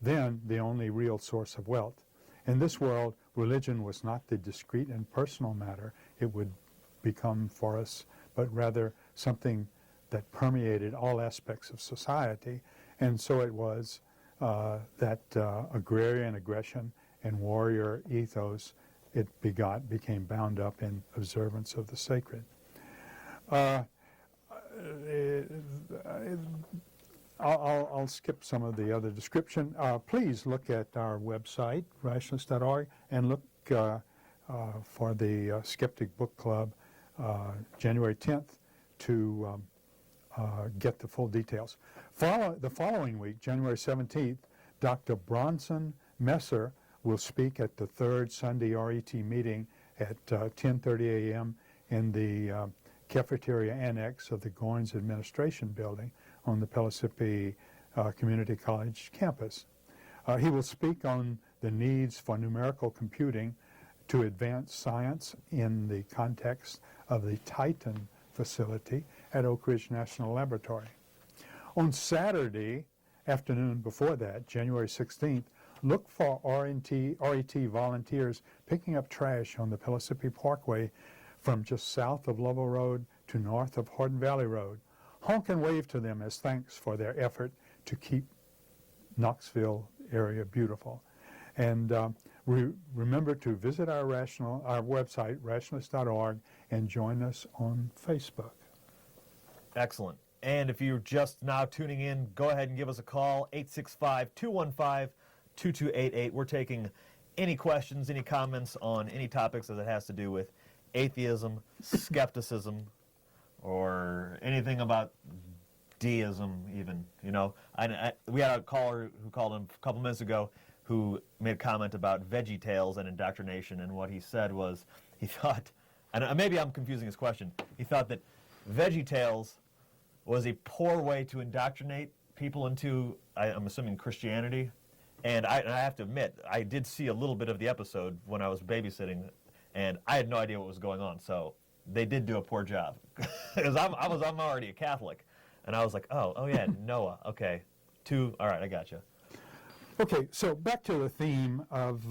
then the only real source of wealth. In this world, religion was not the discrete and personal matter it would become for us, but rather something that permeated all aspects of society. And so it was that agrarian aggression and warrior ethos it became bound up in observance of the sacred. I'll skip some of the other description. Please look at our website, rationalist.org, and look for the Skeptic Book Club January 10th to get the full details. The following week, January 17th, Dr. Bronson Messer will speak at the third Sunday RET meeting at 10:30 a.m. in the cafeteria annex of the Goins Administration Building on the Pellissippi Community College campus. He will speak on the needs for numerical computing to advance science in the context of the Titan facility at Oak Ridge National Laboratory. On Saturday afternoon before that, January 16th, look for RET volunteers picking up trash on the Pellissippi Parkway from just south of Lovell Road to north of Hardin Valley Road. Honk and wave to them as thanks for their effort to keep Knoxville area beautiful. And remember to visit our website, rationalist.org, and join us on Facebook. Excellent. And if you're just now tuning in, go ahead and give us a call, 865-215-2288. We're taking any questions, any comments on any topics as it has to do with atheism, skepticism, or anything about deism even. You know, we had a caller who called in a couple minutes ago who made a comment about Veggie Tales and indoctrination, and what he said was he thought, and maybe I'm confusing his question, he thought that Veggie Tales was a poor way to indoctrinate people into, I'm assuming, Christianity. And I have to admit, I did see a little bit of the episode when I was babysitting, and I had no idea what was going on. So they did do a poor job, because I'm already a Catholic, and I was like, oh yeah, Noah, okay, all right, I gotcha. Okay, so back to the theme of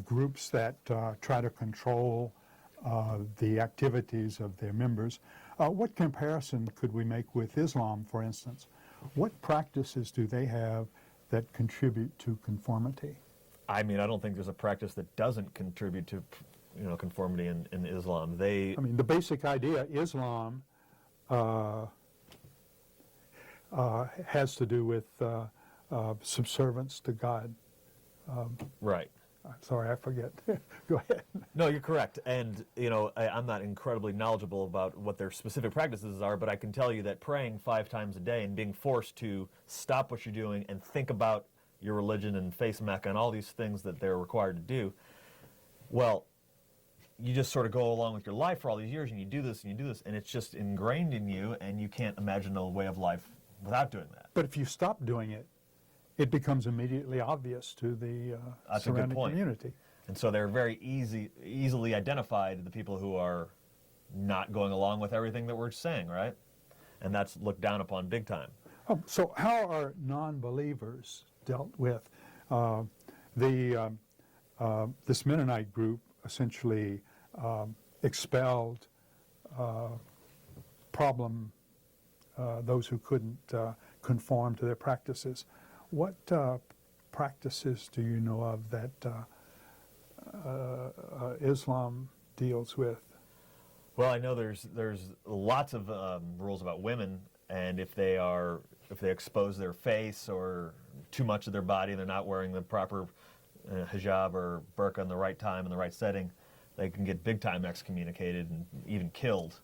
groups that try to control the activities of their members. What comparison could we make with Islam, for instance? What practices do they have that contribute to conformity? I mean, I don't think there's a practice that doesn't contribute to, conformity in Islam. I mean, the basic idea, Islam has to do with subservience to God. Right. Sorry, I forget. Go ahead. No, you're correct. And, I'm not incredibly knowledgeable about what their specific practices are, but I can tell you that praying 5 times a day and being forced to stop what you're doing and think about your religion and face Mecca and all these things that they're required to do, well, you just sort of go along with your life for all these years, and you do this and you do this, and it's just ingrained in you, and you can't imagine a way of life without doing that. But if you stop doing it, it becomes immediately obvious to the surrounding community. And so they're very easily identified, the people who are not going along with everything that we're saying, right? And that's looked down upon big time. So how are non-believers dealt with? This Mennonite group essentially expelled those who couldn't conform to their practices. What practices do you know of that Islam deals with? Well, I know there's lots of rules about women, and if they expose their face or too much of their body, they're not wearing the proper hijab or burqa in the right time in the right setting, they can get big time excommunicated and even killed,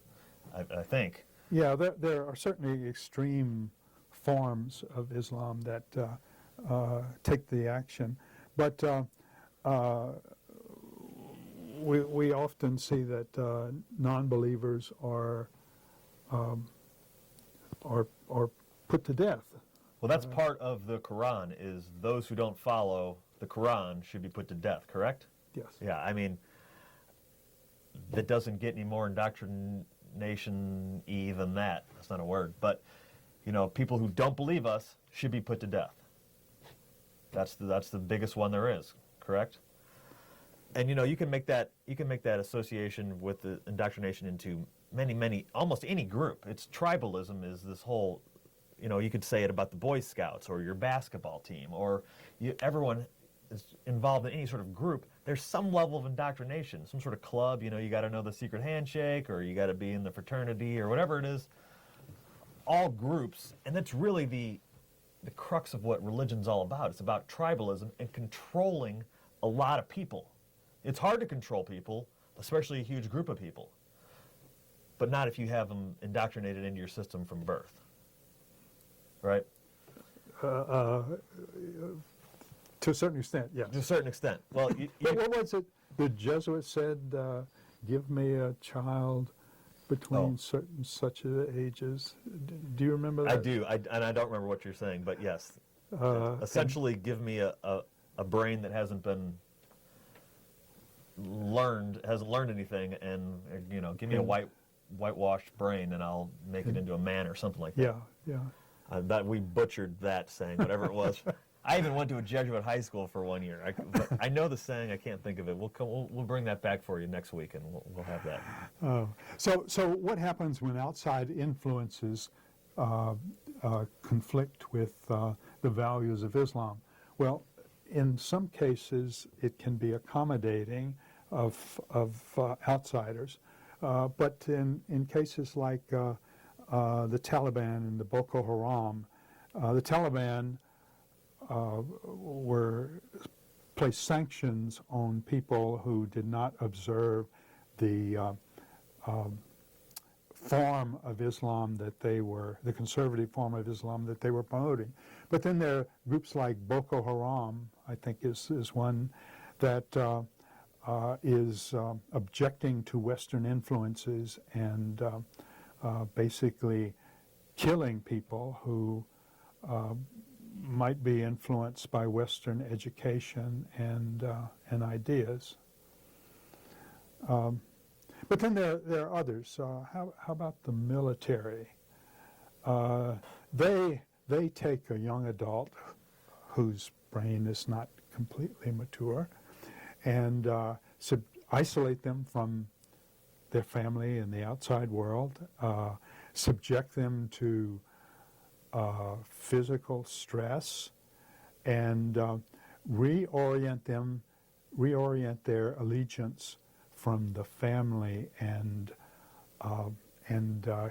I think. Yeah, there are certainly extreme forms of Islam that take the action, but we often see that non-believers are put to death. Well, that's part of the Quran, is those who don't follow the Quran should be put to death, correct? Yes. Yeah, I mean, that doesn't get any more indoctrination-y than that. That's not a word. But, people who don't believe us should be put to death. That's the biggest one there is, correct? And, you can make that association with the indoctrination into many, almost any group. It's tribalism is this whole, you could say it about the Boy Scouts or your basketball team, or everyone is involved in any sort of group. There's some level of indoctrination, some sort of club, you got to know the secret handshake, or you got to be in the fraternity, or whatever it is. All groups, and that's really the crux of what religion's all about. It's about tribalism and controlling a lot of people. It's hard to control people, especially a huge group of people, but not if you have them indoctrinated into your system from birth, right? To a certain extent, yes. To a certain extent. Well, But what was it the Jesuits said, give me a child between Oh. certain such ages. Do you remember that? I do, and I don't remember what you're saying, but yes. Essentially, give me a brain that hasn't learned anything, and give me a whitewashed brain, and I'll make it into a man or something like that. Yeah, yeah. That we butchered that saying, whatever it was. I even went to a Jesuit high school for 1 year. But I know the saying. I can't think of it. We'll bring that back for you next week, and we'll have that. So what happens when outside influences conflict with the values of Islam? Well, in some cases, it can be accommodating of outsiders, but in cases like the Taliban and the Boko Haram, the Taliban placed sanctions on people who did not observe the form of Islam the conservative form of Islam that they were promoting. But then there are groups like Boko Haram, I think is one that is objecting to Western influences and basically killing people who might be influenced by Western education and ideas. But then there are others. How about the military? They take a young adult whose brain is not completely mature and isolate them from their family and the outside world, subject them to physical stress, and reorient their allegiance from the family and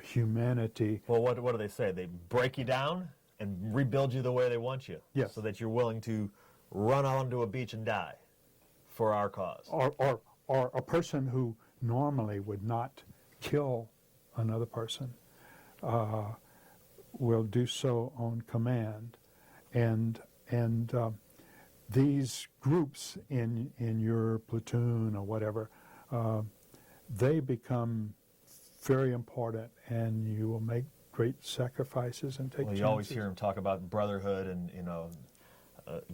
humanity. Well, what do they say? They break you down and rebuild you the way they want you, Yes. so that you're willing to run onto a beach and die for our cause. Or a person who normally would not kill another person will do so on command, and these groups in your platoon or whatever, they become very important, and you will make great sacrifices and take Well, you chances. always hear him talk about brotherhood, and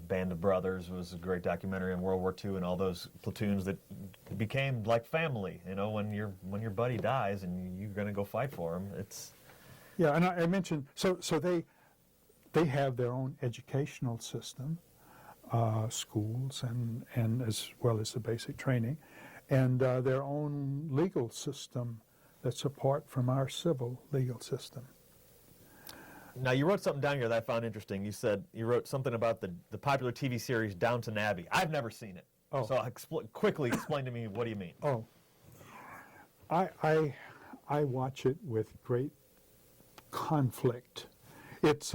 Band of Brothers was a great documentary in World War II, and all those platoons that became like family. When your buddy dies and you're going to go fight for him, it's. Yeah, and I mentioned so they have their own educational system, schools and as well as the basic training, and their own legal system that's apart from our civil legal system. Now, you wrote something down here that I found interesting. You said you wrote something about the popular TV series Downton Abbey. I've never seen it. Oh. So quickly explain to me, what do you mean? Oh, I watch it with great conflict. It's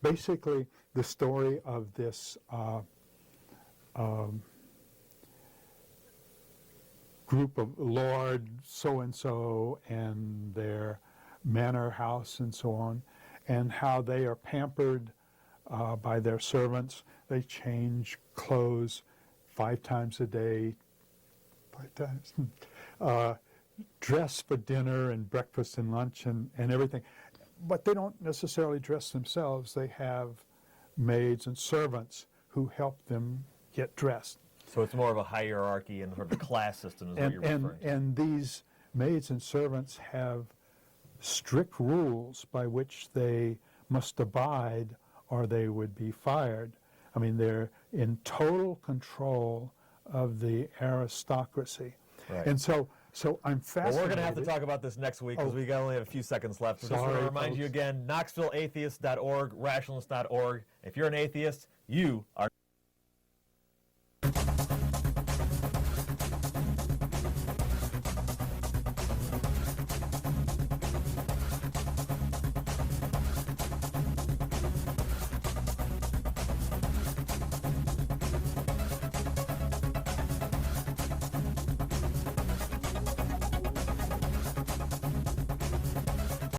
basically the story of this group of Lord so-and-so and their manor house and so on, and how they are pampered by their servants. They change clothes 5 times a day, 5 times, dress for dinner and breakfast and lunch and everything. But they don't necessarily dress themselves. They have maids and servants who help them get dressed. So it's more of a hierarchy and sort of a class system is what you're referring to. And these maids and servants have strict rules by which they must abide or they would be fired. I mean, they're in total control of the aristocracy. Right. And so I'm fascinated. Well, we're going to have to talk about this next week because we only have a few seconds left. So just want to Sorry, remind you folks. again, KnoxvilleAtheist.org, rationalist.org. If you're an atheist, you are